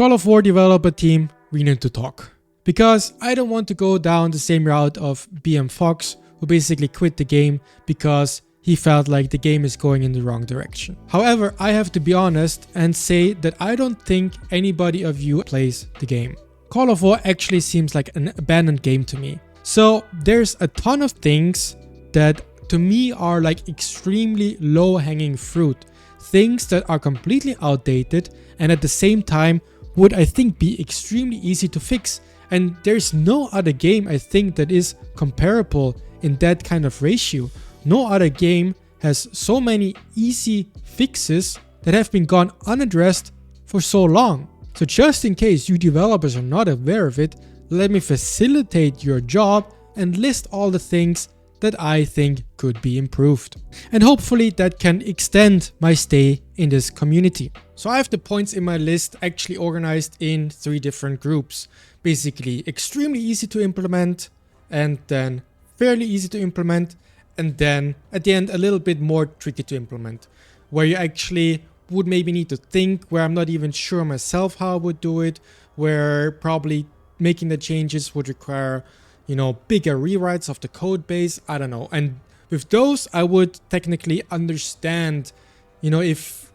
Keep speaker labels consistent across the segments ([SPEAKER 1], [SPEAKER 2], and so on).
[SPEAKER 1] Call of War developer team, we need to talk. Because I don't want to go down the same route of BM Fox, who basically quit the game because he felt like the game is going in the wrong direction. However, I have to be honest and say that I don't think anybody of you plays the game. Call of War actually seems like an abandoned game to me. So there's a ton of things that to me are like extremely low-hanging fruit. Things that are completely outdated and at the same time would, I think, be extremely easy to fix. And there's no other game, I think, that is comparable in that kind of ratio. No other game has so many easy fixes that have been gone unaddressed for so long. So just in case you developers are not aware of it, let me facilitate your job and list all the things that I think could be improved. And hopefully that can extend my stay in this community. So I have the points in my list actually organized in 3 different groups. Basically extremely easy to implement, and then fairly easy to implement, and then at the end a little bit more tricky to implement, where you actually would maybe need to think, where I'm not even sure myself how I would do it, where probably making the changes would require, you know, bigger rewrites of the code base. I don't know. And with those, I would technically understand, you know, if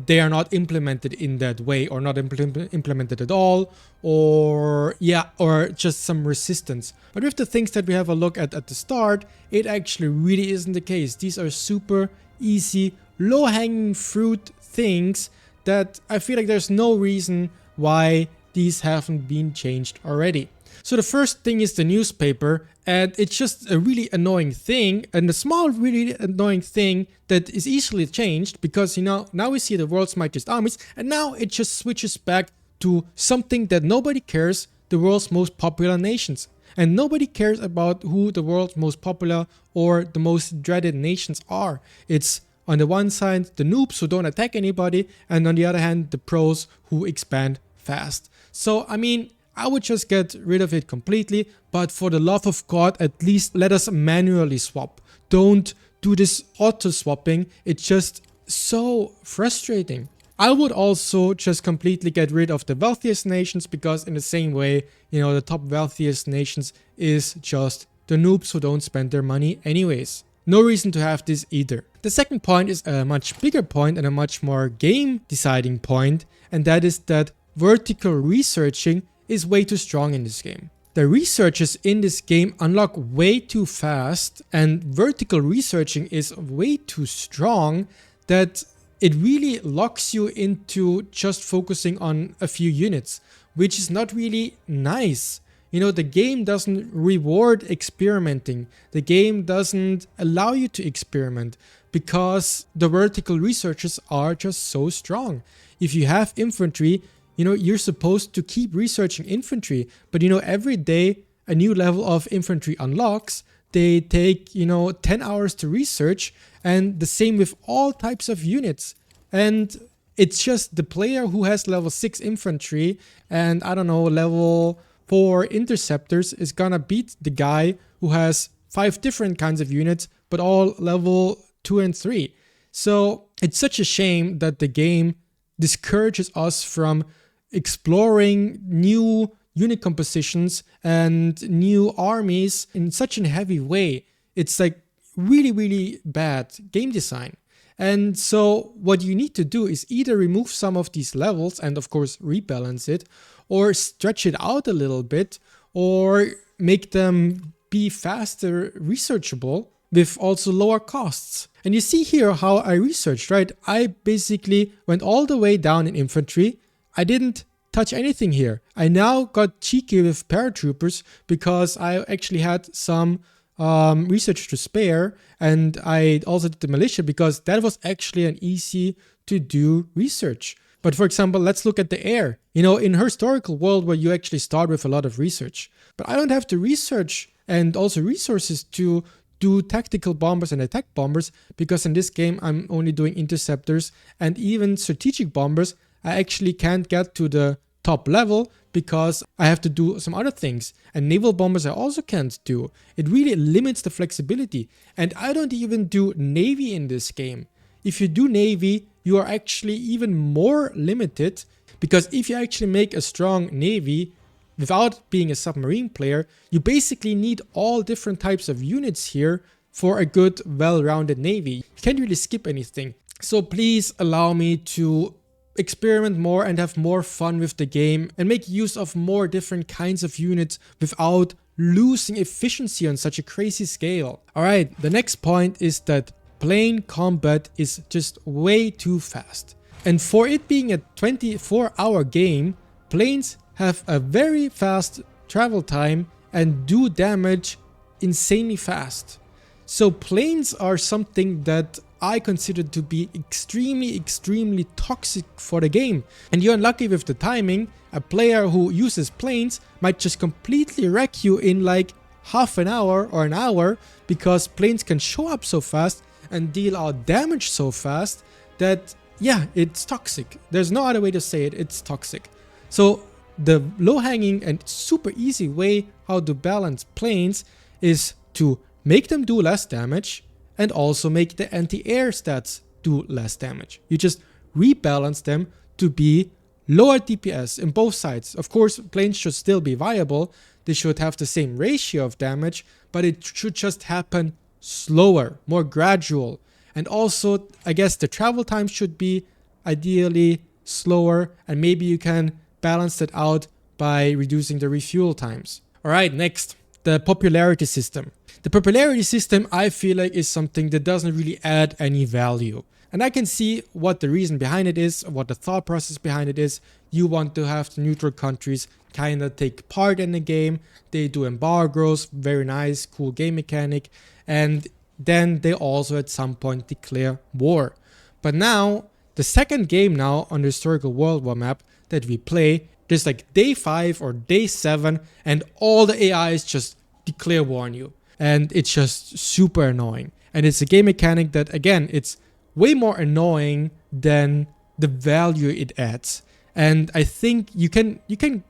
[SPEAKER 1] they are not implemented in that way or not implemented at all, or just some resistance. But with the things that we have a look at the start, it actually really isn't the case. These are super easy, low-hanging fruit things that I feel like there's no reason why these haven't been changed already. So the first thing is the newspaper, and it's just a really annoying thing, and a small really annoying thing that is easily changed because, you know, now we see the world's mightiest armies, and now it just switches back to something that nobody cares, the world's most popular nations. And nobody cares about who the world's most popular or the most dreaded nations are. It's on the one side the noobs who don't attack anybody, and on the other hand the pros who expand fast. So I mean, I would just get rid of it completely, but for the love of God, at least let us manually swap. Don't do this auto swapping. It's just so frustrating. I would also just completely get rid of the wealthiest nations, because in the same way, you know, the top wealthiest nations is just the noobs who don't spend their money anyways. No reason to have this either. The second point is a much bigger point and a much more game deciding point, and that is that vertical researching is way too strong in this game. The researches in this game unlock way too fast, and vertical researching is way too strong that it really locks you into just focusing on a few units, which is not really nice. You know, the game doesn't reward experimenting. The game doesn't allow you to experiment because the vertical researches are just so strong. If you have infantry, you know, you're supposed to keep researching infantry, but you know, every day a new level of infantry unlocks. They take, you know, 10 hours to research, and the same with all types of units. And it's just the player who has level 6 infantry and, I don't know, level 4 interceptors is gonna beat the guy who has 5 different kinds of units, but all level 2 and 3. So it's such a shame that the game discourages us from exploring new unit compositions and new armies in such a heavy way. It's like really, really bad game design. And so what you need to do is either remove some of these levels and of course rebalance it, or stretch it out a little bit, or make them be faster researchable with also lower costs. And you see here how I researched, right? I basically went all the way down in infantry. I didn't touch anything here. I now got cheeky with paratroopers because I actually had some research to spare, and I also did the militia because that was actually an easy to do research. But for example, let's look at the air. You know, in a historical world where you actually start with a lot of research, but I don't have to research and also resources to do tactical bombers and attack bombers, because in this game I'm only doing interceptors, and even strategic bombers I actually can't get to the top level because I have to do some other things, and naval bombers I also can't do. It really limits the flexibility, and I don't even do navy in this game. If you do navy, you are actually even more limited Because if you actually make a strong navy without being a submarine player, you basically need all different types of units here for a good, well-rounded navy. You can't really skip anything. So please allow me to experiment more and have more fun with the game and make use of more different kinds of units without losing efficiency on such a crazy scale. Alright, the next point is that plane combat is just way too fast. And for it being a 24-hour game, planes have a very fast travel time and do damage insanely fast. So planes are something that I consider to be extremely toxic for the game. And you're unlucky with the timing. A player who uses planes might just completely wreck you in like half an hour or an hour, because planes can show up so fast and deal out damage so fast that, yeah, it's toxic. There's no other way to say it, it's toxic. So the low-hanging and super easy way how to balance planes is to make them do less damage and also make the anti-air stats do less damage. You just rebalance them to be lower DPS in both sides. Of course, planes should still be viable. They should have the same ratio of damage, but it should just happen slower, more gradual. And also, I guess the travel time should be ideally slower, and maybe you can balance that out by reducing the refuel times. Alright, next, the popularity system. The popularity system, I feel like, is something that doesn't really add any value. And I can see what the reason behind it is, what the thought process behind it is. You want to have the neutral countries kind of take part in the game. They do embargoes, very nice, cool game mechanic. And then they also at some point declare war. But now, the second game now on the historical World War map that we play, there's like day 5 or day 7 and all the AIs just declare war on you. And it's just super annoying. And it's a game mechanic that, again, it's way more annoying than the value it adds. And I think you can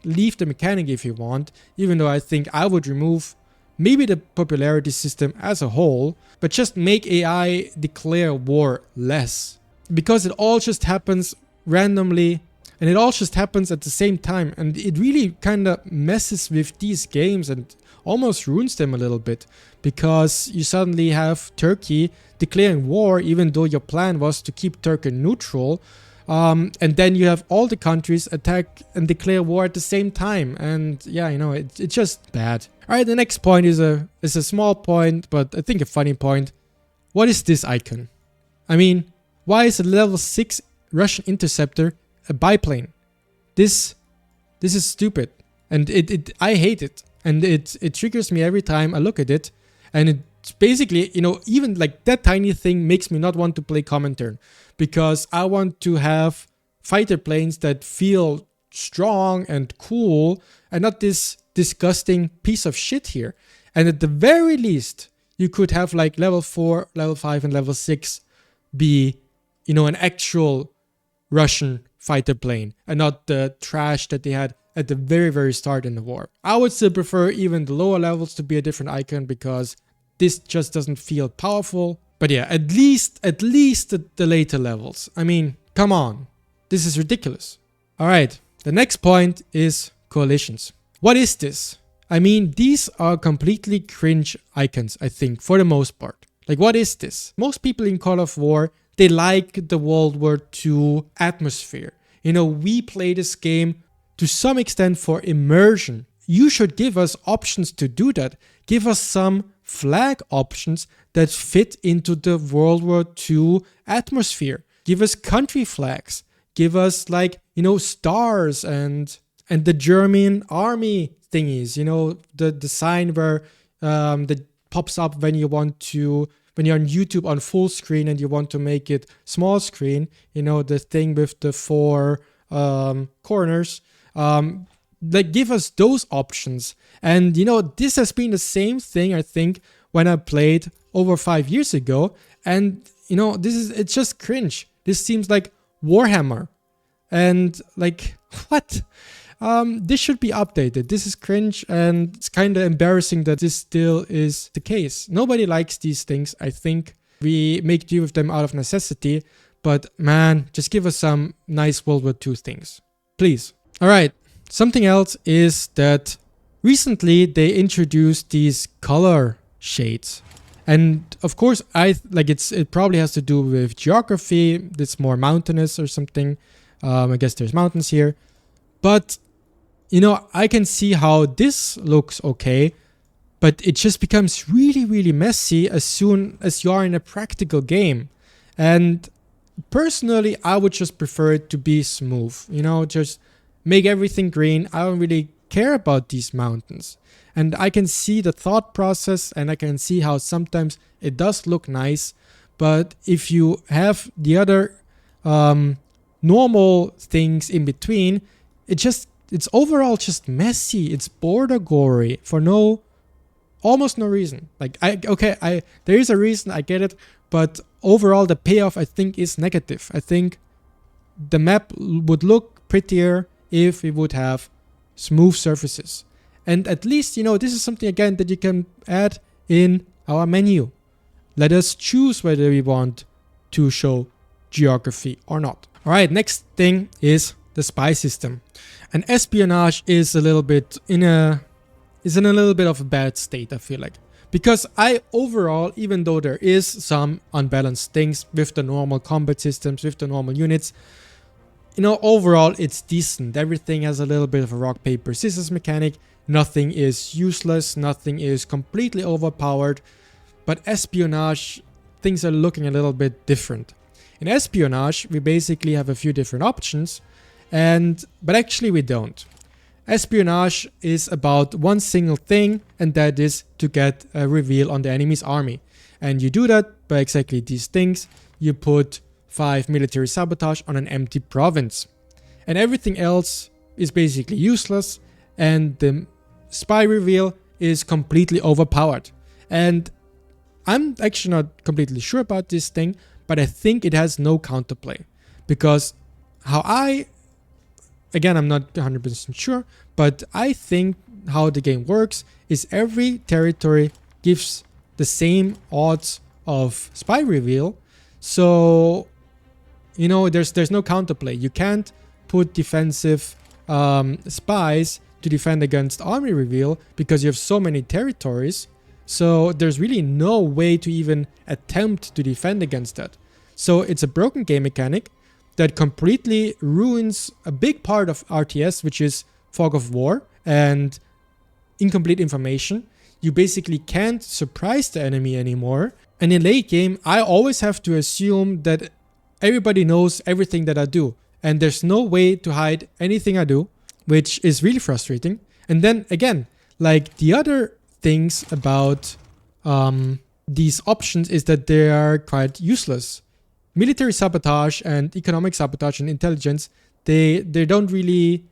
[SPEAKER 1] leave the mechanic if you want, even though I think I would remove maybe the popularity system as a whole, but just make AI declare war less. Because it all just happens randomly and it all just happens at the same time. And it really kind of messes with these games and almost ruins them a little bit, because you suddenly have Turkey declaring war even though your plan was to keep Turkey neutral, and then you have all the countries attack and declare war at the same time, and yeah, you know, it's just bad. Alright, the next point is a small point, but I think a funny point. What is this icon? I mean, why is a level 6 Russian interceptor a biplane? This is stupid, and I hate it. And it triggers me every time I look at it. And it's basically, you know, even like that tiny thing makes me not want to play Comintern. Because I want to have fighter planes that feel strong and cool and not this disgusting piece of shit here. And at the very least, you could have like level 4, level 5 and level 6 be, you know, an actual Russian fighter plane and not the trash that they had at the very start in the war. I would still prefer even the lower levels to be a different icon, because this just doesn't feel powerful. But yeah, at least the later levels. I mean, come on. This is ridiculous. Alright, the next point is coalitions. What is this? I mean, these are completely cringe icons, I think, for the most part. Like, what is this? Most people in Call of War, they like the World War II atmosphere. You know, we play this game to some extent for immersion. You should give us options to do that. Give us some flag options that fit into the World War II atmosphere. Give us country flags. Give us, like, you know, stars and the German army thingies. You know, the sign where that pops up when you're on YouTube on full screen and you want to make it small screen. You know, the thing with the 4 corners. Like, give us those options. And you know, this has been the same thing, I think, when I played over 5 years ago. And you know, it's just cringe. This seems like Warhammer. And like, what? This should be updated. This is cringe, and it's kind of embarrassing that this still is the case. Nobody likes these things. I think we make do with them out of necessity. But man, just give us some nice World War II things. please. All right. Something else is that recently they introduced these color shades. And of course, it probably has to do with geography. It's more mountainous or something. I guess there's mountains here. But, I can see how this looks okay. But it just becomes really, really messy as soon as you are in a practical game. And personally, I would just prefer it to be smooth. Just make everything green. I don't really care about these mountains. And I can see the thought process, and I can see how sometimes it does look nice. But if you have the other normal things in between, it's overall just messy. It's border gory for almost no reason. There is a reason, I get it, but overall the payoff I think is negative. I think the map would look prettier if we would have smooth surfaces. And at least, this is something again that you can add in our menu. Let us choose whether we want to show geography or not. All right, next thing is the spy system. And espionage is in a little bit of a bad state, I feel like. Because overall, even though there is some unbalanced things with the normal combat systems, with the normal units, overall it's decent. Everything has a little bit of a rock, paper, scissors mechanic. Nothing is useless. Nothing is completely overpowered. But espionage, things are looking a little bit different. In espionage, we basically have a few different options, but actually we don't. Espionage is about one single thing, and that is to get a reveal on the enemy's army. And you do that by exactly these things. You put 5 military sabotage on an empty province. And everything else is basically useless, and the spy reveal is completely overpowered. And I'm actually not completely sure about this thing, but I think it has no counterplay. Because again, I'm not 100% sure, but I think how the game works is every territory gives the same odds of spy reveal. So, there's no counterplay. You can't put defensive spies to defend against army reveal because you have so many territories. So there's really no way to even attempt to defend against that. So it's a broken game mechanic that completely ruins a big part of RTS, which is fog of war and incomplete information. You basically can't surprise the enemy anymore. And in late game, I always have to assume that everybody knows everything that I do. And there's no way to hide anything I do, which is really frustrating. And then again, the other things about these options is that they are quite useless. Military sabotage and economic sabotage and intelligence, they don't really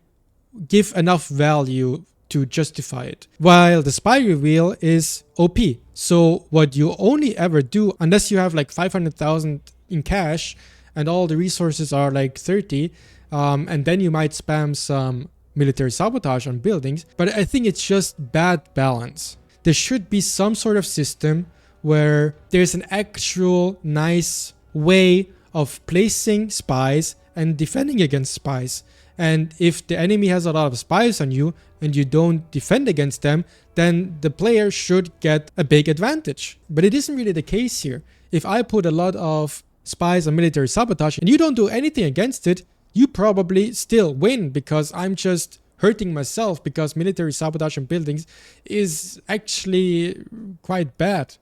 [SPEAKER 1] give enough value to justify it. While the spy reveal is OP. So what you only ever do, unless you have 500,000 in cash and all the resources are 30, and then you might spam some military sabotage on buildings, but I think it's just bad balance. There should be some sort of system where there's an actual nice way of placing spies and defending against spies. And if the enemy has a lot of spies on you and you don't defend against them, then the player should get a big advantage. But it isn't really the case here. If I put a lot of spies on military sabotage and you don't do anything against it, you probably still win because I'm just hurting myself because military sabotage on buildings is actually quite bad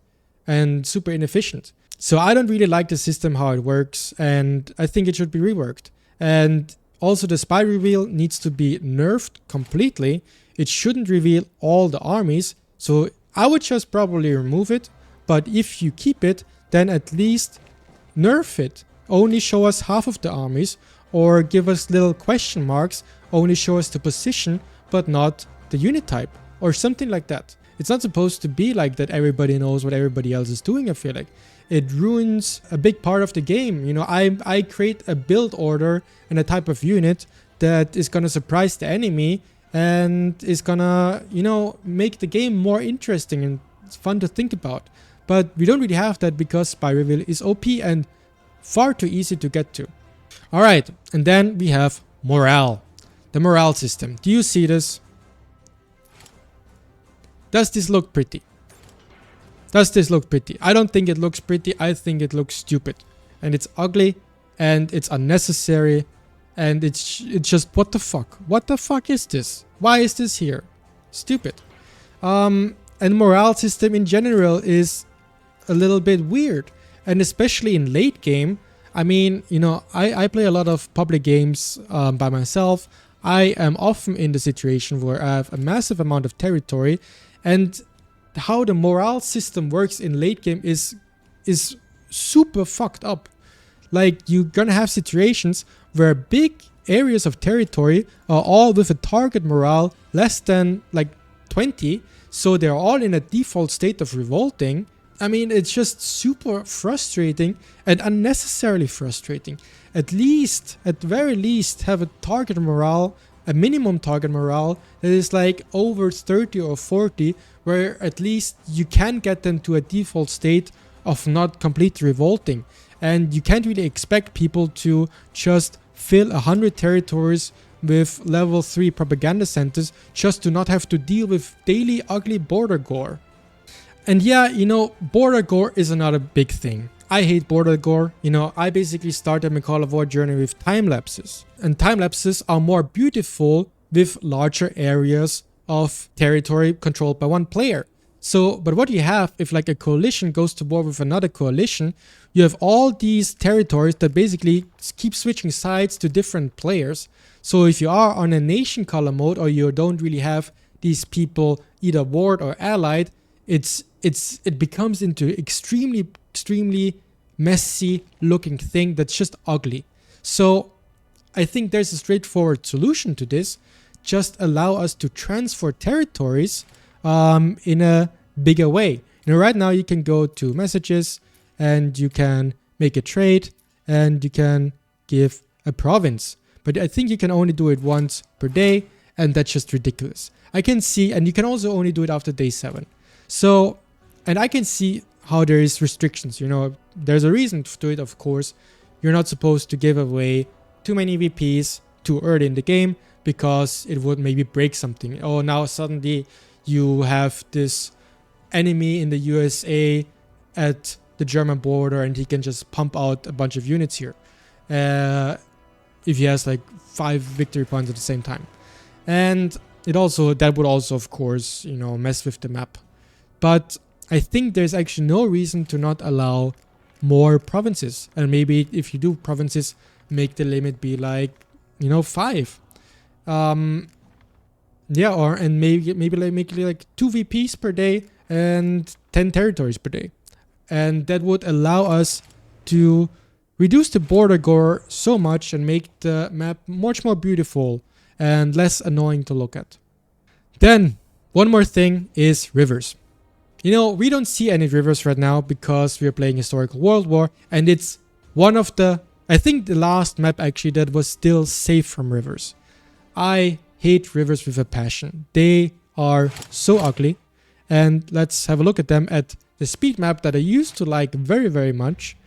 [SPEAKER 1] and super inefficient. So I don't really like the system, how it works, and I think it should be reworked. And also the spy reveal needs to be nerfed completely. It shouldn't reveal all the armies, so I would just probably remove it. But if you keep it, then at least nerf it. Only show us half of the armies, or give us little question marks, only show us the position, but not the unit type, or something like that. It's not supposed to be like that everybody knows what everybody else is doing, I feel like. It ruins a big part of the game. I create a build order and a type of unit that is gonna surprise the enemy and is gonna, make the game more interesting and it's fun to think about. But we don't really have that because spy reveal is OP and far too easy to get to. Alright, and then we have morale. The morale system. Do you see this? Does this look pretty? Does this look pretty? I don't think it looks pretty. I think it looks stupid. And it's ugly. And it's unnecessary. And it's just, what the fuck? What the fuck is this? Why is this here? Stupid. And morale system in general is a little bit weird. And especially in late game. I mean, you know, I play a lot of public games by myself. I am often in the situation where I have a massive amount of territory, and how the morale system works in late game is super fucked up. Like, you're gonna have situations where big areas of territory are all with a target morale less than like 20, so they're all in a default state of revolting. I mean, it's just super frustrating and unnecessarily frustrating. At very least, have a target morale, a minimum target morale that is like over 30 or 40, where at least you can get them to a default state of not completely revolting. And you can't really expect people to just fill 100 territories with level 3 propaganda centers just to not have to deal with daily ugly border gore. And yeah, you know, border gore is another big thing. I hate border gore. You know, I basically started my Call of War journey with time lapses. And time lapses are more beautiful with larger areas of territory controlled by one player. So, but what you have if like a coalition goes to war with another coalition, you have all these territories that basically keep switching sides to different players. So if you are on a nation color mode, or you don't really have these people either warred or allied, it becomes into extremely messy looking thing that's just ugly. So I think there's a straightforward solution to this. Just allow us to transfer territories in a bigger way. You know, right now you can go to messages and you can make a trade and you can give a province. But I think you can only do it once per day, and that's just ridiculous. I can see, and you can also only do it after day 7. So, and I can see how there is restrictions. You know, there's a reason to it, of course. You're not supposed to give away too many VPs too early in the game, because it would maybe break something. Oh, now suddenly you have this enemy in the USA at the German border and he can just pump out a bunch of units here. If he has like 5 victory points at the same time. And that would also, of course, you know, mess with the map. But I think there's actually no reason to not allow more provinces. And maybe if you do provinces, make the limit be like, you know, 5. Yeah, and maybe like make it like 2 VPs per day and 10 territories per day. And that would allow us to reduce the border gore so much and make the map much more beautiful and less annoying to look at. Then, one more thing is rivers. You know, we don't see any rivers right now because we are playing Historical World War, and it's one of I think the last map actually that was still safe from rivers. I hate rivers with a passion. They are so ugly. And let's have a look at them at the speed map that I used to like very, very much.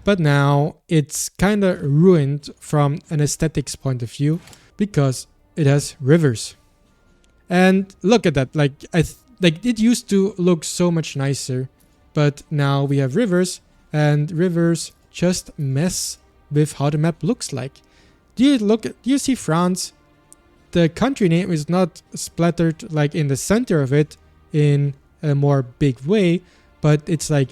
[SPEAKER 1] But now it's kind of ruined from an aesthetics point of view because it has rivers. And look at that. Like it used to look so much nicer, but now we have rivers, and rivers just mess with how the map looks like. Do you see France? The country name is not splattered like in the center of it in a more big way, but it's like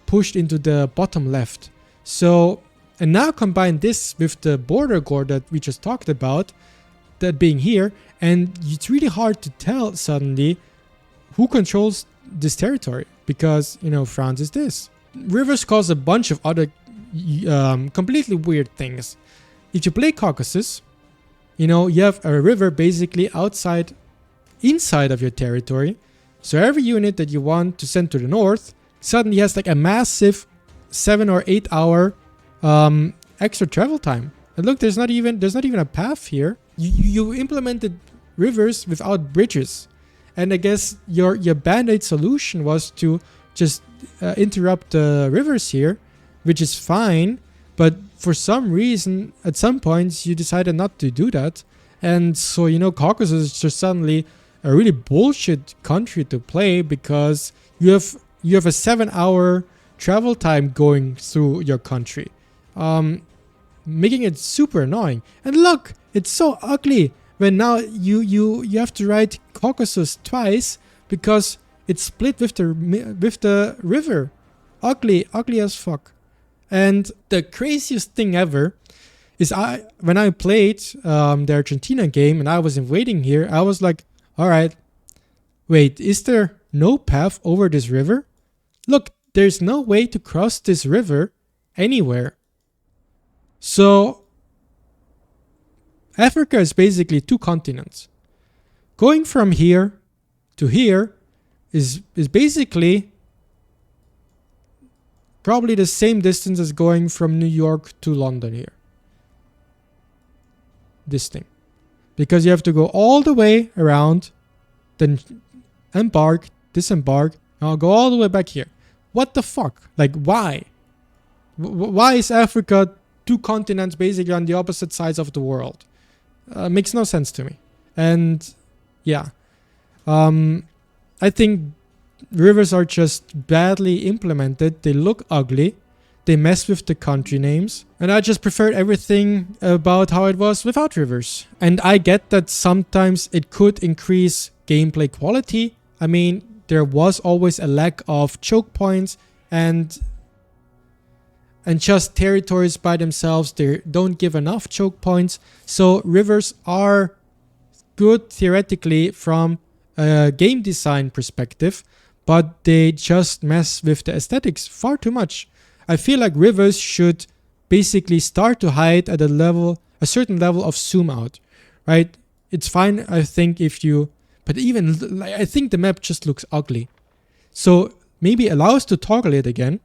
[SPEAKER 1] pushed into the bottom left. So, and now combine this with the border gore that we just talked about, that being here, and it's really hard to tell suddenly who controls this territory, because, you know, France is this. Rivers cause a bunch of other completely weird things. If you play Caucasus, you know, you have a river basically inside of your territory. So every unit that you want to send to the north suddenly has like a massive 7 or 8 hour extra travel time. And look, there's not even a path here. You implemented rivers without bridges. And I guess your band-aid solution was to just interrupt the rivers here, which is fine. But for some reason, at some points, you decided not to do that. And so, Caucasus is just suddenly a really bullshit country to play because you have a 7-hour travel time going through your country, making it super annoying. And look, it's so ugly when now you have to write Caucasus twice because it's split with the river. Ugly as fuck. And the craziest thing ever is when I played the Argentina game and I was invading here, I was like, all right, wait, is there no path over this river? Look, there's no way to cross this river anywhere. So Africa is basically 2 continents. Going from here to here is basically probably the same distance as going from New York to London here. This thing. Because you have to go all the way around, then embark, disembark, and I'll go all the way back here. What the fuck? Like, why? Why is Africa 2 continents basically on the opposite sides of the world? Makes no sense to me. And yeah, I think rivers are just badly implemented. They look ugly. They mess with the country names. And I just preferred everything about how it was without rivers. And I get that sometimes it could increase gameplay quality. I mean, there was always a lack of choke points and just territories by themselves. They don't give enough choke points. So rivers are good theoretically from a game design perspective, but they just mess with the aesthetics far too much. I feel like rivers should basically start to hide at a certain level of zoom out, right? It's fine, I think, but even I think the map just looks ugly. So maybe allow us to toggle it again.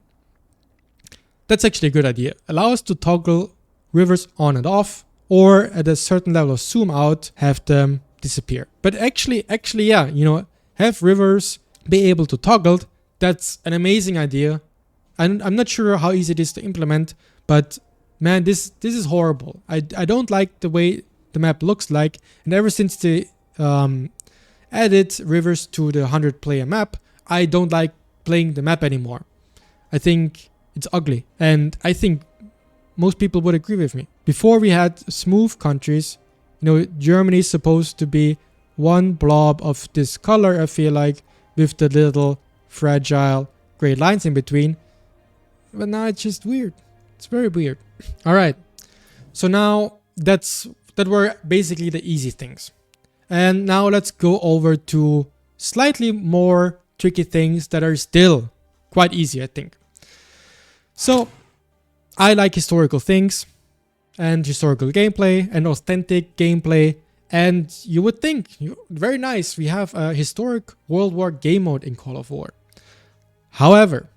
[SPEAKER 1] That's actually a good idea. Allow us to toggle rivers on and off, or at a certain level of zoom out, have them disappear. But actually, yeah, have rivers be able to toggle. That's an amazing idea. I'm not sure how easy it is to implement, but man, this is horrible. I don't like the way the map looks like, and ever since they added rivers to the 100-player map, I don't like playing the map anymore. I think it's ugly, and I think most people would agree with me. Before we had smooth countries, Germany is supposed to be one blob of this color, I feel like, with the little fragile gray lines in between. But now it's just weird. It's very weird. All right. So now that were basically the easy things. And now let's go over to slightly more tricky things that are still quite easy, I think. So I like historical things and historical gameplay and authentic gameplay. And you would think, very nice, we have a historic World War game mode in Call of War. However,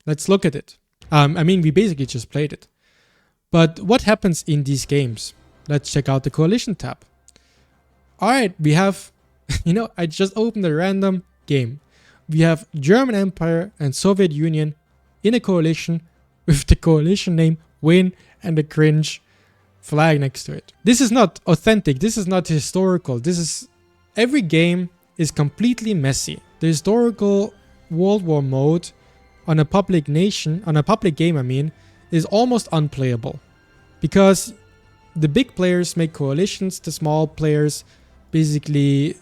[SPEAKER 1] let's look at it. We basically just played it. But what happens in these games? Let's check out the coalition tab. Alright, we have, I just opened a random game. We have German Empire and Soviet Union in a coalition with the coalition name Win and the cringe flag next to it. This is not authentic. This is not historical. Every game is completely messy. The historical World War mode on a public game, is almost unplayable. Because the big players make coalitions, the small players basically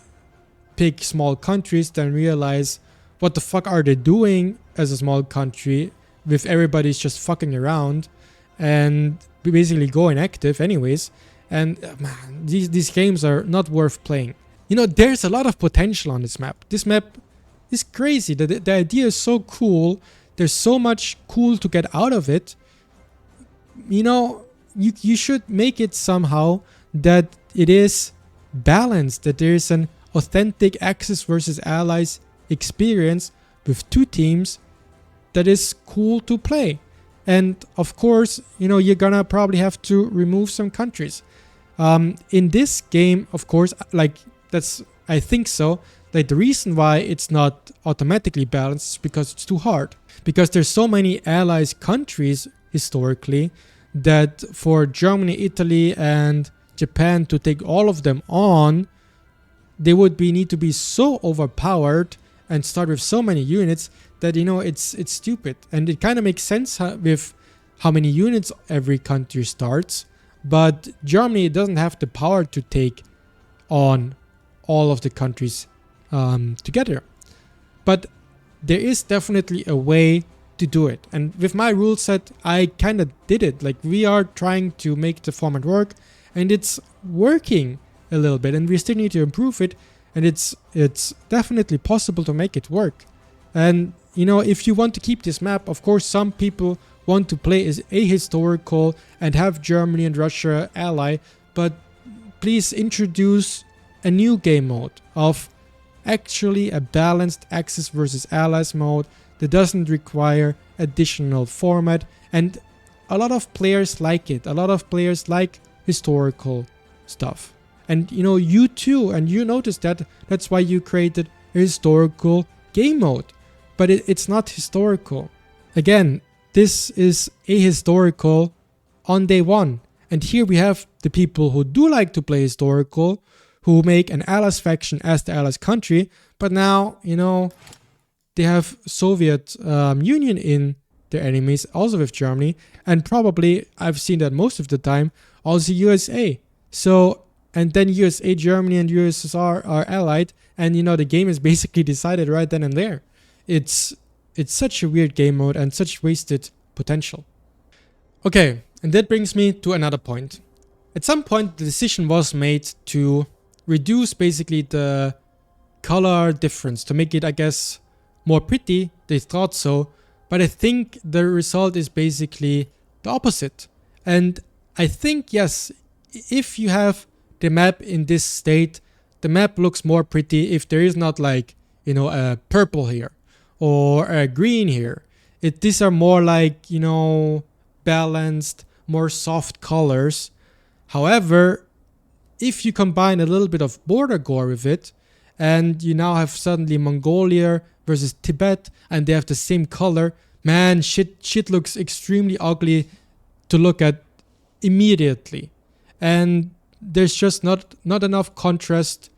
[SPEAKER 1] pick small countries, then realize what the fuck are they doing as a small country with everybody's just fucking around and basically go inactive anyways. And man, these games are not worth playing. There's a lot of potential on this map. This map is crazy. The idea is so cool. There's so much cool to get out of it. You should make it somehow that it is balanced, that there is an authentic Axis versus Allies experience with 2 teams that is cool to play. And of course, you're gonna probably have to remove some countries. In this game, of course, I think so. Like, the reason why it's not automatically balanced is because it's too hard. Because there's so many allies countries historically that for Germany, Italy, and Japan to take all of them on, they would need to be so overpowered and start with so many units that, you know, it's stupid. And it kind of makes sense with how many units every country starts, but Germany doesn't have the power to take on all of the countries together. But there is definitely a way to do it, and with my rule set I kind of did it. Like, we are trying to make the format work, and it's working a little bit, and we still need to improve it, and it's definitely possible to make it work. And you know, if you want to keep this map, of course some people want to play as ahistorical and have Germany and Russia ally, but please introduce a new game mode of actually a balanced Axis versus Allies mode that doesn't require additional format. And a lot of players like it. A lot of players like historical stuff. And you know, you too, and you noticed that. That's why you created a historical game mode. But it's not historical. Again, this is ahistorical on day one. And here we have the people who do like to play historical, who make an Allies faction as the Allies country, but now, you know, they have Soviet Union in their enemies, also with Germany, and probably, I've seen that most of the time, also USA. So, and then USA, Germany, and USSR are allied, and you know, the game is basically decided right then and there. It's such a weird game mode and such wasted potential. Okay, and that brings me to another point. At some point, the decision was made to reduce basically the color difference to make it, I guess, more pretty. They thought so, but I think the result is basically the opposite. And I think, yes, if you have the map in this state, the map looks more pretty if there is not, like, you know, a purple here or a green here. These are more like, you know, balanced, more soft colors. However, if you combine a little bit of border gore with it, and you now have suddenly Mongolia versus Tibet, and they have the same color, man, shit looks extremely ugly to look at immediately. And there's just not enough contrast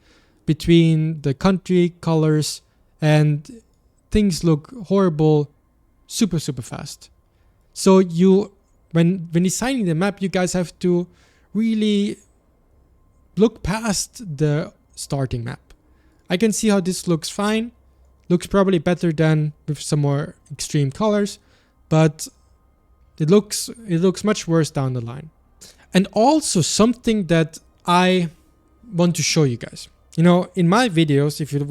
[SPEAKER 1] between the country colors, and things look horrible super fast. So when designing the map, you guys have to really look past the starting map. I can see how this looks fine. Looks probably better than with some more extreme colors, but it looks much worse down the line. And also something that I want to show you guys. You know, in my videos, if you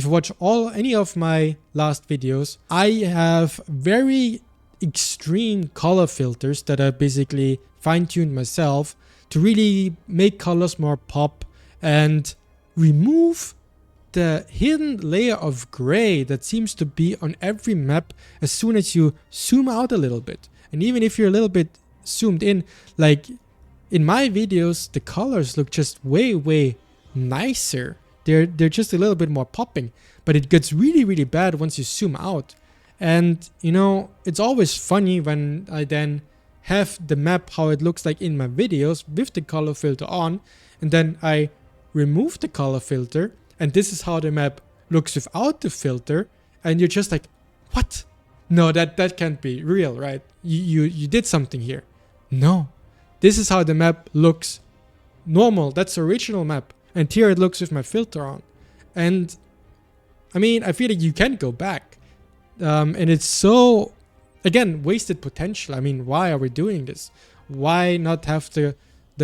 [SPEAKER 1] watch any of my last videos, I have very extreme color filters that I basically fine-tuned myself to really make colors more pop and remove the hidden layer of gray that seems to be on every map as soon as you zoom out a little bit. And even if you're a little bit zoomed in, like in my videos, the colors look just way nicer. They're just a little bit more popping, but it gets really bad once you zoom out. And you know, it's always funny when I then have the map how it looks like in my videos with the color filter on, and then I remove the color filter, and this is how the map looks without the filter, and you're just like, what? No, that can't be real, right? You did something here. No, this is how the map looks normal. That's the original map, and here it looks with my filter on. And I mean, I feel like you can go back, and it's so, again, wasted potential. I mean, why are we doing this? Why not have the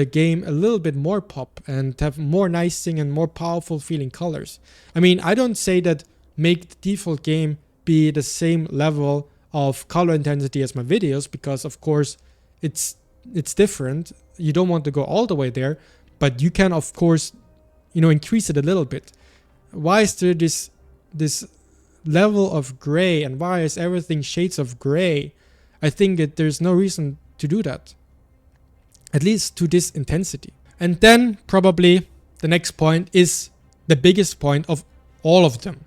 [SPEAKER 1] game a little bit more pop and have more nicing and more powerful feeling colors? I mean, I don't say that make the default game be the same level of color intensity as my videos, because of course it's different. You don't want to go all the way there, but you can of course, you know, increase it a little bit. Why is there this level of gray, and why is everything shades of gray? I think that there's no reason to do that, at least to this intensity. And then probably the next point is the biggest point of all of them.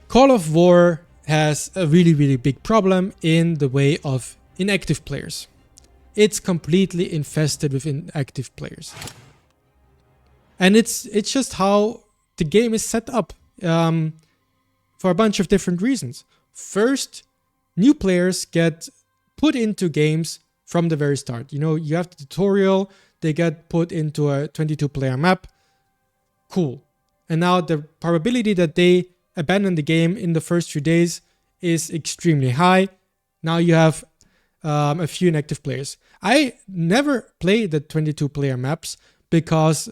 [SPEAKER 1] Call of War has a really big problem in the way of inactive players. it's completely infested with inactive players. And it's just how the game is set up for a bunch of different reasons. First, new players get put into games from the very start. You know, you have the tutorial, they get put into a 22-player map. Cool. And now the probability that they abandon the game in the first few days is extremely high. Now you have a few inactive players. I never play the 22-player maps because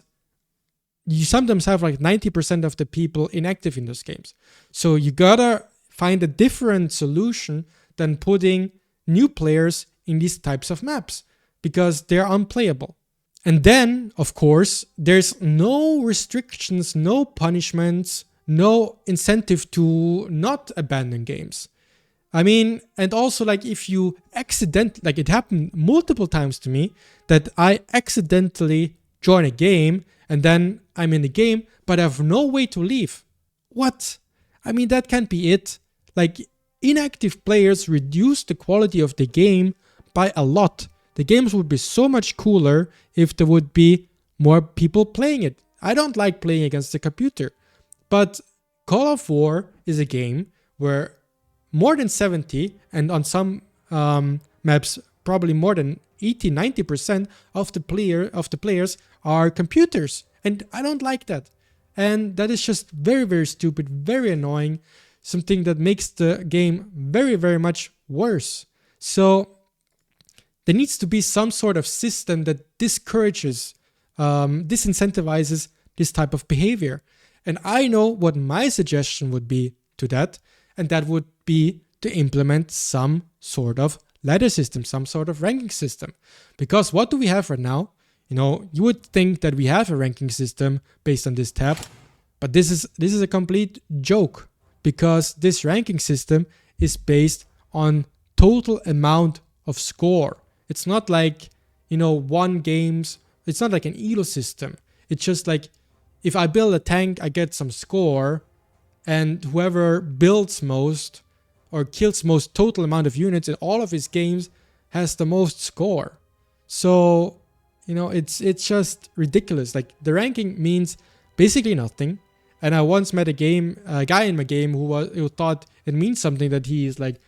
[SPEAKER 1] you sometimes have like 90% of the people inactive in those games. So you gotta find a different solution than putting new players in these types of maps because they're unplayable. And then, of course, there's no restrictions, no punishments, no incentive to not abandon games. I mean, and also like if you like it happened multiple times to me that I accidentally join a game and then I'm in the game, but I have no way to leave. What? I mean, that can't be it. Like, inactive players reduce the quality of the game by a lot. The games would be so much cooler if there would be more people playing it. I don't like playing against the computer, but Call of War is a game where more than 70, and on some maps probably more than 80-90% of the players are computers, and I don't like that. And that is just very, very stupid, very annoying, something that makes the game very, very much worse. So there needs to be some sort of system that discourages, disincentivizes this type of behavior. And I know what my suggestion would be to that, and that would be to implement some sort of ladder system, some sort of ranking system. Because what do we have right now? You know, you would think that we have a ranking system based on this tab, but this is a complete joke because this ranking system is based on total amount of score. It's not like, you know, it's not like an elo system. It's just like if I build a tank, I get some score, and whoever builds most or kills most total amount of units in all of his games has the most score. So, you know, it's just ridiculous. Like, the ranking means basically nothing. And I once met a guy in my game who thought it means something, that he is like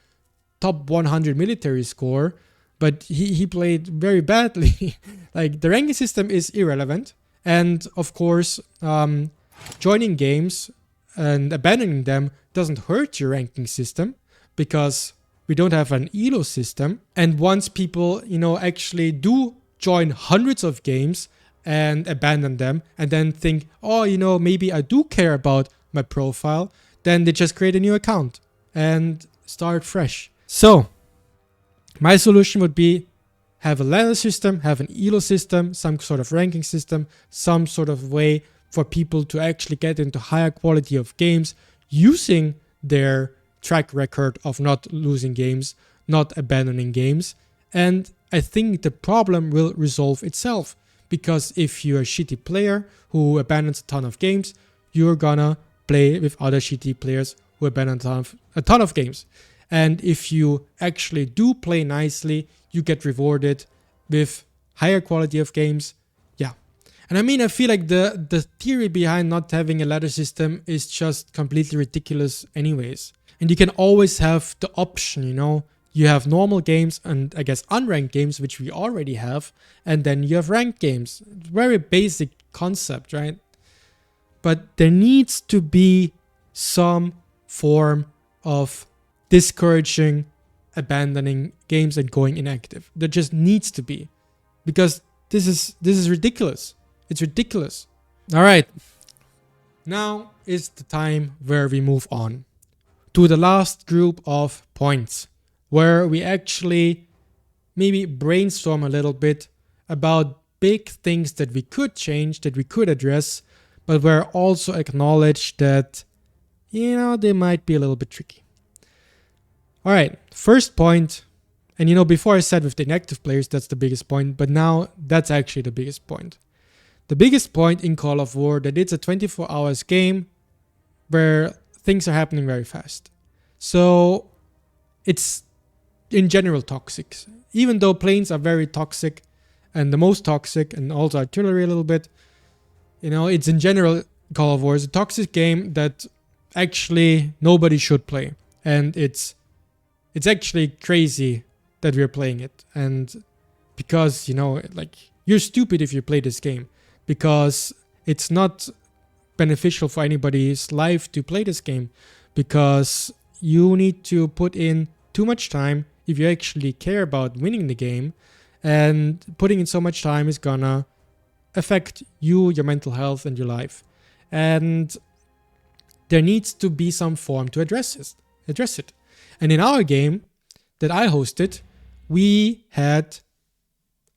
[SPEAKER 1] top 100 military score, but he played very badly. Like, the ranking system is irrelevant. And of course, joining games and abandoning them doesn't hurt your ranking system because we don't have an elo system. And once people, you know, actually do join hundreds of games and abandon them and then think, oh, you know, maybe I do care about my profile, then they just create a new account and start fresh. So my solution would be have a ladder system, have an elo system, some sort of ranking system, some sort of way for people to actually get into higher quality of games using their track record of not losing games, not abandoning games. And I think the problem will resolve itself, because if you're a shitty player who abandons a ton of games, you're gonna play with other shitty players who abandon a ton of games. And if you actually do play nicely, you get rewarded with higher quality of games. Yeah. And I mean, I feel like the theory behind not having a ladder system is just completely ridiculous anyways. And you can always have the option, you know, you have normal games and I guess unranked games, which we already have. And then you have ranked games. Very basic concept, right? But there needs to be some form of discouraging abandoning games and going inactive. There just needs to be, because this is ridiculous. It's ridiculous. All right. Now is the time where we move on to the last group of points, where we actually maybe brainstorm a little bit about big things that we could change, that we could address, but where also acknowledge that, you know, they might be a little bit tricky. All right, first point, and you know, before I said with the inactive players, that's the biggest point, but now that's actually the biggest point. The biggest point in Call of War, that it's a 24 hours game where things are happening very fast. So it's in general toxic. even though planes are very toxic and the most toxic, and also artillery a little bit, it's in general, Call of War is a toxic game that actually nobody should play. And it's actually crazy that we're playing it. And because, you're stupid if you play this game, because it's not beneficial for anybody's life to play this game, because you need to put in too much time if you actually care about winning the game, and putting in so much time is gonna affect you, your mental health, and your life. And there needs to be some form to address it. And in our game that I hosted, we had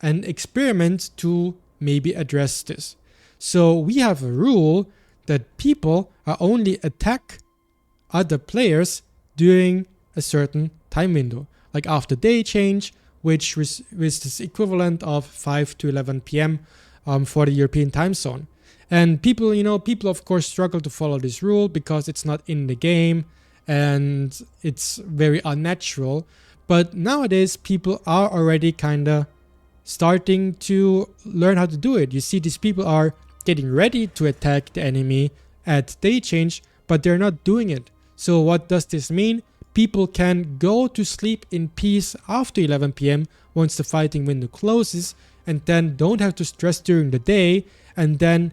[SPEAKER 1] an experiment to maybe address this. So we have a rule that people are only attack other players during a certain time window, like after day change, which is this equivalent of 5 to 11 p.m. For the European time zone. And people of course struggle to follow this rule because it's not in the game and it's very unnatural. But nowadays people are already kind of starting to learn how to do it. You see, these people are getting ready to attack the enemy at day change, but they're not doing it. So what does this mean? People can go to sleep in peace after 11 p.m. once the fighting window closes, and then don't have to stress during the day, and then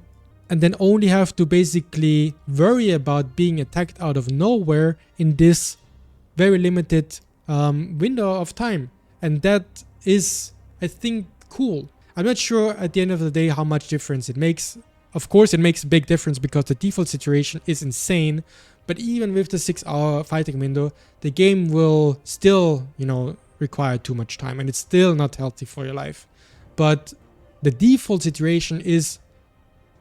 [SPEAKER 1] only have to basically worry about being attacked out of nowhere in this very limited window of time. And that is, I think, cool. I'm not sure at the end of the day how much difference it makes. Of course it makes a big difference because the default situation is insane, but even with the 6-hour fighting window, the game will still, require too much time, and it's still not healthy for your life. But the default situation is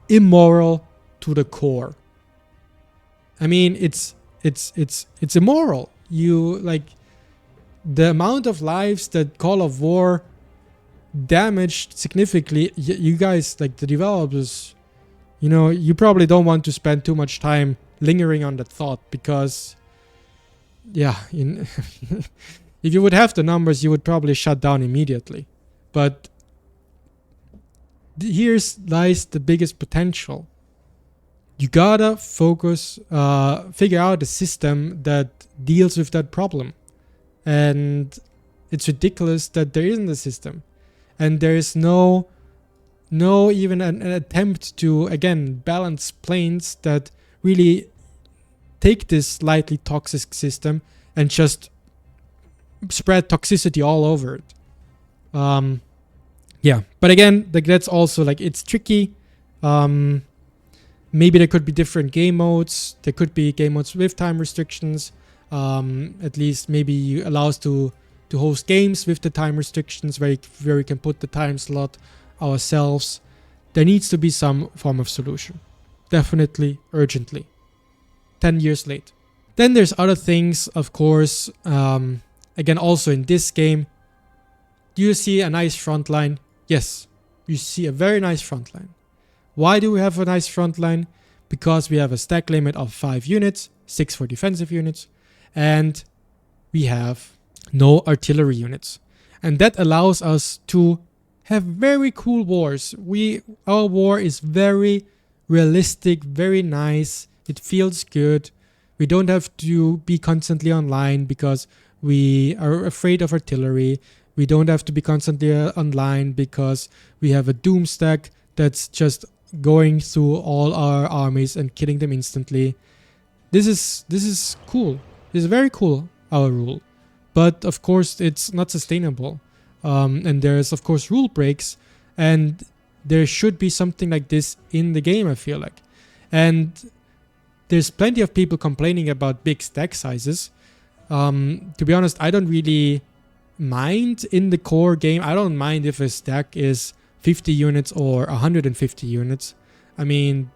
[SPEAKER 1] immoral to the core. I mean, it's immoral. The amount of lives that Call of War damaged significantly, you guys, the developers, you probably don't want to spend too much time lingering on that thought, because if you would have the numbers, you would probably shut down immediately. But here's lies the biggest potential. You gotta focus, figure out a system that deals with that problem. And it's ridiculous that there isn't a system. And there is no even an attempt to, again, balance planes that really take this slightly toxic system and just spread toxicity all over it. But again, that's also it's tricky. Maybe there could be different game modes. There could be game modes with time restrictions. At least maybe you allow us to host games with the time restrictions where we can put the time slot ourselves. There needs to be some form of solution. Definitely, urgently. 10 years late. Then there's other things, of course. Again, also in this game, do you see a nice front line? Yes, you see a very nice front line. Why do we have a nice front line? Because we have a stack limit of 5 units, 6 for defensive units, and we have no artillery units. And that allows us to have very cool wars. Our war is very realistic, very nice. It feels good. We don't have to be constantly online because we are afraid of artillery. We don't have to be constantly online because we have a doom stack that's just going through all our armies and killing them instantly. This is cool. This is very cool, our rule. But of course it's not sustainable. And there's of course rule breaks, and there should be something like this in the game, I feel like. And there's plenty of people complaining about big stack sizes. To be honest, I don't really mind in the core game. I don't mind if a stack is 50 units or 150 units. I mean,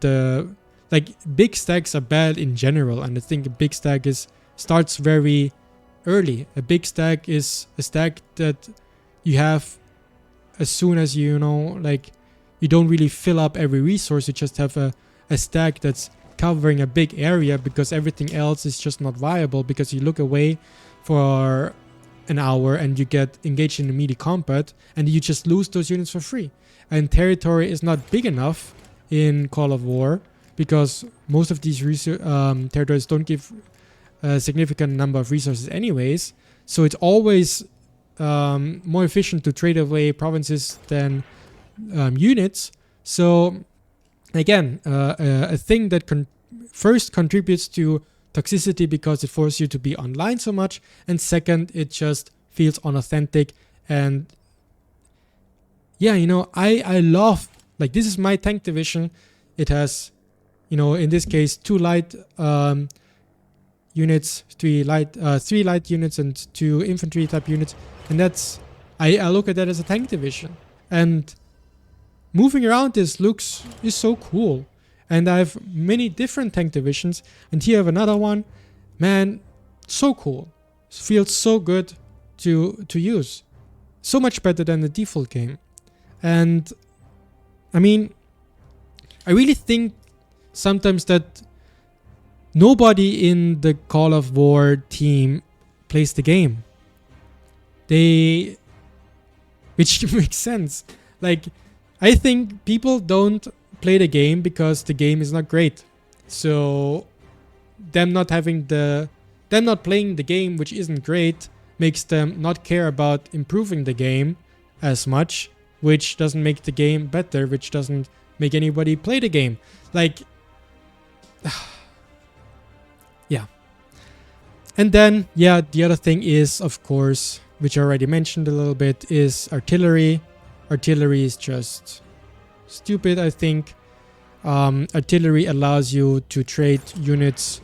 [SPEAKER 1] big stacks are bad in general, and I think a big stack starts very early. A big stack is a stack that you have as soon as you don't really fill up every resource. You just have a stack that's covering a big area because everything else is just not viable, because you look away for an hour and you get engaged in immediate combat and you just lose those units for free. And territory is not big enough in Call of War because most of these territories don't give a significant number of resources anyways. So it's always more efficient to trade away provinces than units. So again, a thing that first contributes to toxicity because it forces you to be online so much, and second, it just feels unauthentic. And yeah, I love, like, this is my tank division. It has, in this case, 2 light units, 3 light units, and 2 infantry type units, and that's, I look at that as a tank division. And moving around this is so cool. And I have many different tank divisions, and here I have another one. Man, so cool. Feels so good to use. So much better than the default game. And I mean, I really think sometimes that nobody in the Call of War team plays the game. Which makes sense. Like, I think people don't play the game because the game is not great. So them not playing the game, which isn't great, makes them not care about improving the game as much, which doesn't make the game better, which doesn't make anybody play the game. Like, yeah. And then, yeah, the other thing is, of course, which I already mentioned a little bit, is artillery. Artillery is just stupid, I think. Artillery allows you to trade units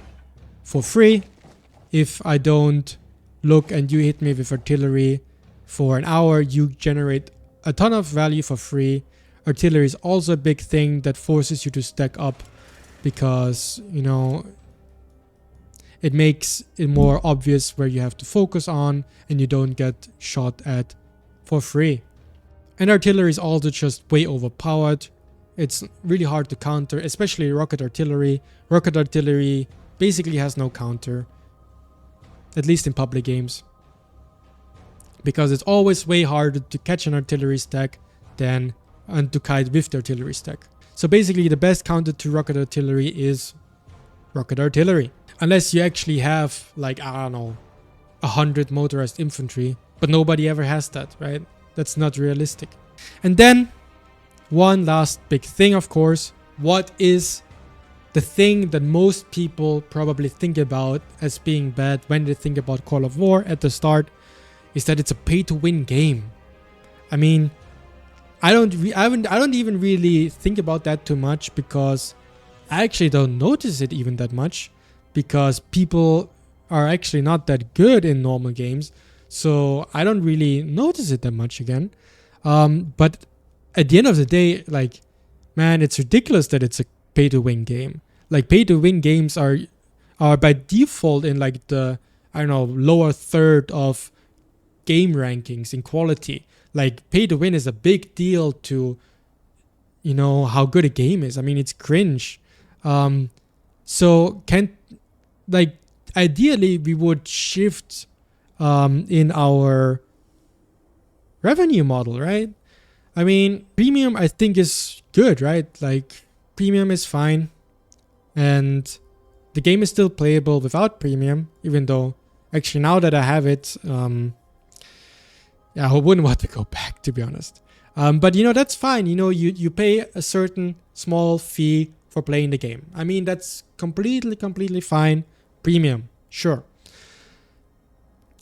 [SPEAKER 1] for free. If I don't look and you hit me with artillery for an hour, you generate a ton of value for free. Artillery is also a big thing that forces you to stack up because, it makes it more obvious where you have to focus on and you don't get shot at for free. And artillery is also just way overpowered. It's really hard to counter, especially rocket artillery. Rocket artillery basically has no counter, at least in public games, because it's always way harder to catch an artillery stack than to kite with the artillery stack. So basically the best counter to rocket artillery is rocket artillery. Unless you actually have, like, I don't know, 100 motorized infantry, but nobody ever has that, right? That's not realistic. And then one last big thing, of course. What is the thing that most people probably think about as being bad when they think about Call of War at the start? Is that it's a pay-to-win game. I mean, I don't even really think about that too much because I actually don't notice it even that much because people are actually not that good in normal games. So I don't really notice it that much again. But at the end of the day, like, man, it's ridiculous that it's a pay-to-win game. Like, pay-to-win games are by default in, like, the, I don't know, lower third of game rankings in quality. Like, pay-to-win is a big deal to, how good a game is. I mean, it's cringe. So ideally we would shift in our revenue model, right? I mean, premium I think is good, right? Like, premium is fine, and the game is still playable without premium, even though actually now that I have it, I wouldn't want to go back, to be honest. But that's fine. You pay a certain small fee for playing the game. I mean, that's completely fine. Premium, sure.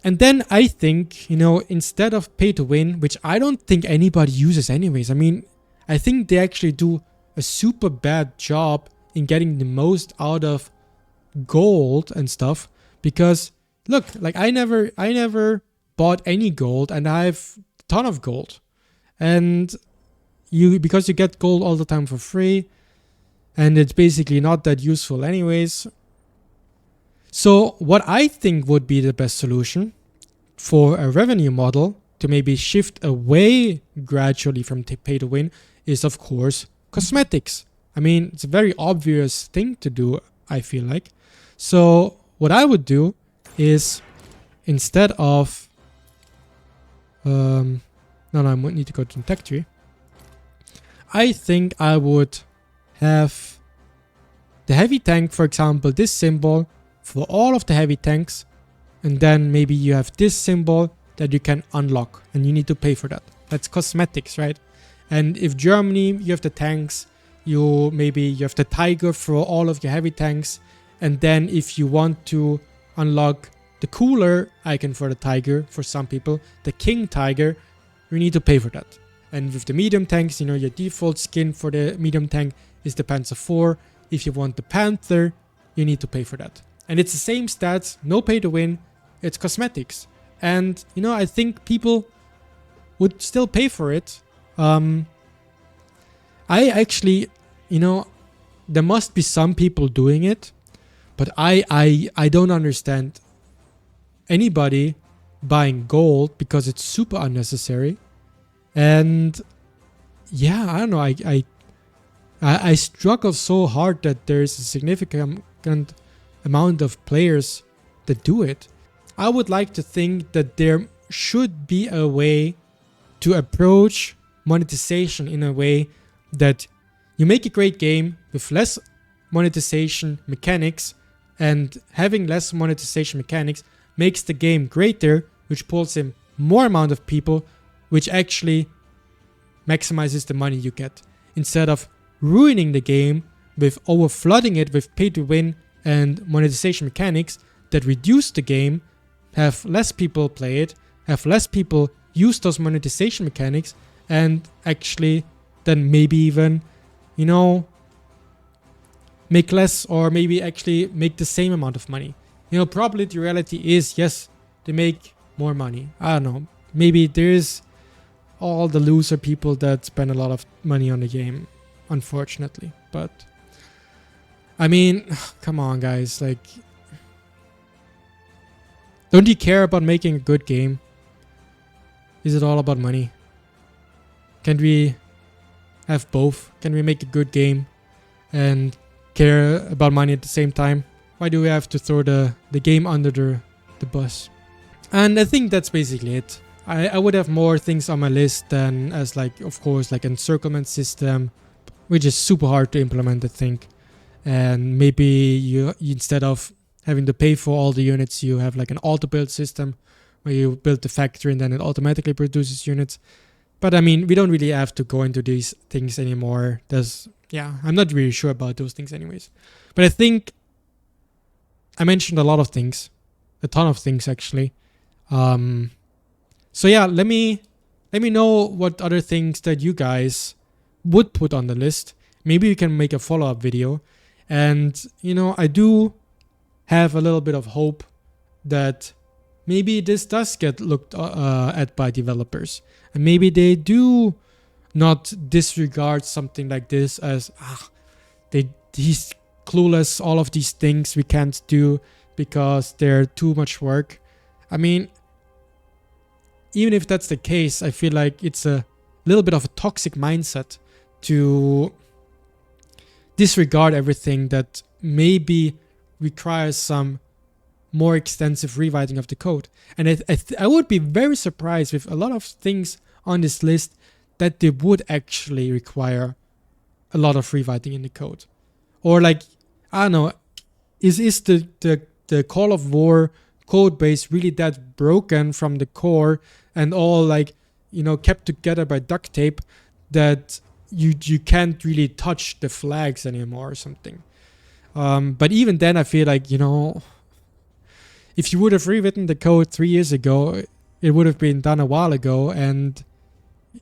[SPEAKER 1] And then I think, instead of pay to win, which I don't think anybody uses anyways. I mean, I think they actually do a super bad job in getting the most out of gold and stuff. Because look, like, I never bought any gold, and I have a ton of gold. And because you get gold all the time for free, and it's basically not that useful anyways. So what I think would be the best solution for a revenue model to maybe shift away gradually from pay to win is, of course, cosmetics. I mean, it's a very obvious thing to do, I feel like. So what I would do is, instead of No, I need to go to the tech tree. I think I would have the heavy tank, for example, this symbol for all of the heavy tanks, and then maybe you have this symbol that you can unlock and you need to pay for that. That's cosmetics, right? And if Germany, you have the tanks, you have the tiger for all of your heavy tanks, and then if you want to unlock the cooler icon for the tiger, for some people, the king tiger, you need to pay for that. And with the medium tanks, your default skin for the medium tank is the Panzer IV. If you want the Panther, you need to pay for that. And it's the same stats, no pay to win, it's cosmetics. And, I think people would still pay for it. I actually, there must be some people doing it, but I don't understand anybody buying gold because it's super unnecessary. And yeah, I don't know. I struggle so hard that there's a significant amount of players that do it. I would like to think that there should be a way to approach monetization in a way that you make a great game with less monetization mechanics, and having less monetization mechanics makes the game greater, which pulls in more amount of people, which actually maximizes the money you get, instead of ruining the game with overflooding it with pay to win and monetization mechanics that reduce the game, have less people play it, have less people use those monetization mechanics, and actually then maybe even, make less, or maybe actually make the same amount of money. Probably the reality is, yes, they make more money. I don't know. Maybe there's all the loser people that spend a lot of money on the game, unfortunately. But I mean, come on, guys. Like, don't you care about making a good game? Is it all about money? Can't we have both? Can we make a good game and care about money at the same time? Why do we have to throw the game under the bus? And I think that's basically it. I would have more things on my list than as of course, encirclement system, which is super hard to implement, I think. And maybe you instead of having to pay for all the units, you have an auto build system where you build the factory and then it automatically produces units. But I mean, we don't really have to go into these things anymore. I'm not really sure about those things anyways. But I think I mentioned a lot of things, a ton of things actually. So yeah, let me know what other things that you guys would put on the list. Maybe we can make a follow-up video. And, I do have a little bit of hope that maybe this does get looked at by developers. And maybe they do not disregard something like this as, he's clueless, all of these things we can't do because they're too much work. I mean, even if that's the case, I feel like it's a little bit of a toxic mindset to disregard everything that maybe requires some more extensive rewriting of the code. And I would be very surprised with a lot of things on this list that they would actually require a lot of rewriting in the code. Or I don't know, is the Call of War code base really that broken from the core and all kept together by duct tape that you can't really touch the flags anymore or something? But even then I feel like, if you would have rewritten the code 3 years ago, it would have been done a while ago, and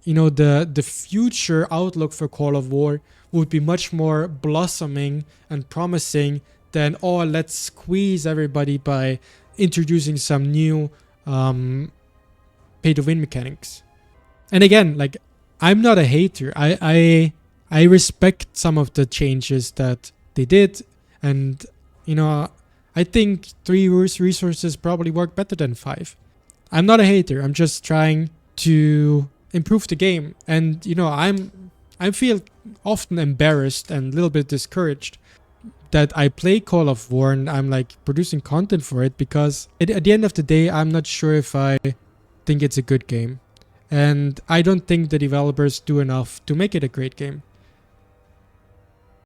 [SPEAKER 1] the future outlook for Call of War would be much more blossoming and promising than, let's squeeze everybody by introducing some new pay to win mechanics. And again, I'm not a hater. I respect some of the changes that they did, and I think 3 resources probably work better than 5. I'm not a hater. I'm just trying to improve the game. And I feel often embarrassed and a little bit discouraged that I play Call of War and I'm producing content for it, because at the end of the day, I'm not sure if I think it's a good game. And I don't think the developers do enough to make it a great game.